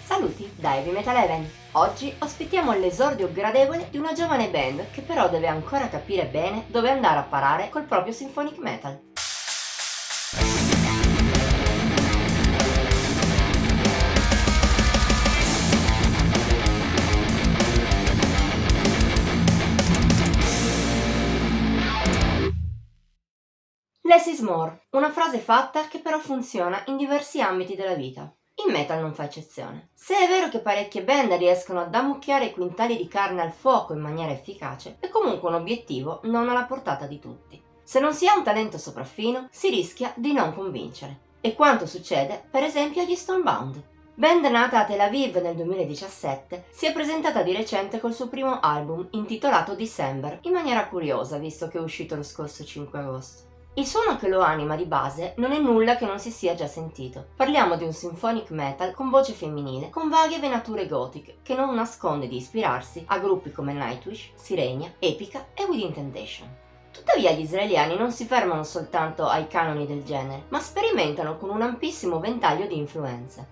Saluti da Heavy Metal Eleven. Oggi ospitiamo l'esordio gradevole di una giovane band che però deve ancora capire bene dove andare a parare col proprio symphonic metal. Less is more, una frase fatta che però funziona in diversi ambiti della vita. Il metal non fa eccezione. Se è vero che parecchie band riescono ad ammucchiare quintali di carne al fuoco in maniera efficace, è comunque un obiettivo non alla portata di tutti. Se non si ha un talento sopraffino, si rischia di non convincere. E quanto succede, per esempio, agli Stormbound. Band nata a Tel Aviv nel 2017, si è presentata di recente col suo primo album intitolato December, in maniera curiosa visto che è uscito lo scorso 5 agosto. Il suono che lo anima di base non è nulla che non si sia già sentito. Parliamo di un symphonic metal con voce femminile, con vaghe venature gothic, che non nasconde di ispirarsi a gruppi come Nightwish, Sirenia, Epica e Within Temptation. Tuttavia gli israeliani non si fermano soltanto ai canoni del genere, ma sperimentano con un ampissimo ventaglio di influenze.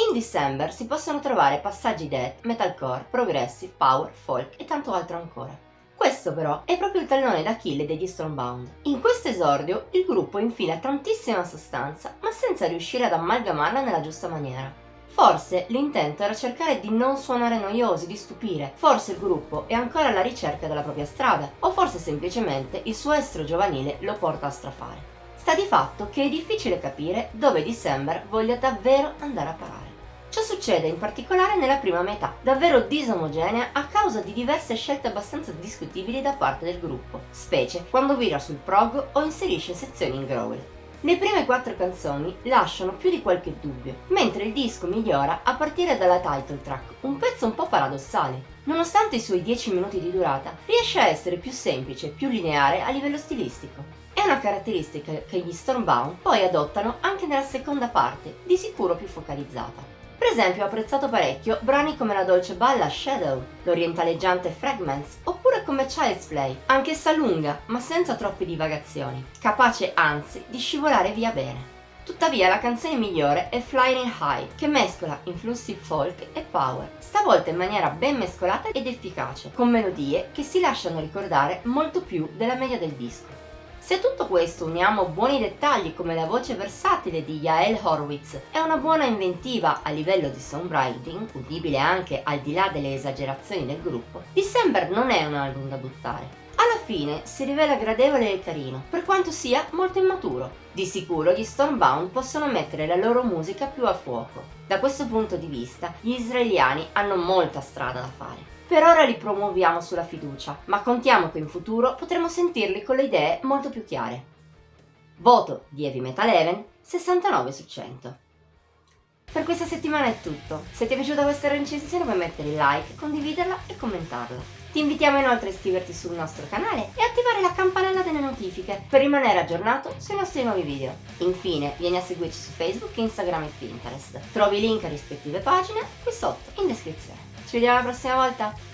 In December si possono trovare passaggi death, metalcore, progressive, power, folk e tanto altro ancora. Questo però è proprio il tallone d'Achille degli Stormbound. In questo esordio il gruppo infila tantissima sostanza, ma senza riuscire ad amalgamarla nella giusta maniera. Forse l'intento era cercare di non suonare noiosi, di stupire, forse il gruppo è ancora alla ricerca della propria strada, o forse semplicemente il suo estro giovanile lo porta a strafare. Sta di fatto che è difficile capire dove December voglia davvero andare a parare. Ciò succede in particolare nella prima metà, davvero disomogenea a causa di diverse scelte abbastanza discutibili da parte del gruppo, specie quando vira sul prog o inserisce sezioni in growl. Le prime 4 canzoni lasciano più di qualche dubbio, mentre il disco migliora a partire dalla title track, un pezzo un po' paradossale. Nonostante i suoi 10 minuti di durata, riesce a essere più semplice e più lineare a livello stilistico. È una caratteristica che gli Stormbound poi adottano anche nella seconda parte, di sicuro più focalizzata. Per esempio ho apprezzato parecchio brani come la dolce balla Shadow, l'orientaleggiante Fragments, oppure come Child's Play, anch'essa lunga ma senza troppe divagazioni, capace anzi di scivolare via bene. Tuttavia la canzone migliore è Flying High, che mescola influssi folk e power, stavolta in maniera ben mescolata ed efficace, con melodie che si lasciano ricordare molto più della media del disco. Se a tutto questo uniamo buoni dettagli come la voce versatile di Yael Horowitz e una buona inventiva a livello di songwriting, udibile anche al di là delle esagerazioni del gruppo, December non è un album da buttare. Alla fine si rivela gradevole e carino, per quanto sia molto immaturo. Di sicuro gli Stormbound possono mettere la loro musica più a fuoco. Da questo punto di vista, gli israeliani hanno molta strada da fare. Per ora li promuoviamo sulla fiducia, ma contiamo che in futuro potremo sentirli con le idee molto più chiare. Voto di Heavy Metal Eleven 69 su 100. Per questa settimana è tutto. Se ti è piaciuta questa recensione puoi mettere il like, condividerla e commentarla. Ti invitiamo inoltre a iscriverti sul nostro canale e attivare la campanella delle notifiche per rimanere aggiornato sui nostri nuovi video. Infine, vieni a seguirci su Facebook, Instagram e Pinterest. Trovi i link a rispettive pagine qui sotto in descrizione. Ci vediamo la prossima volta!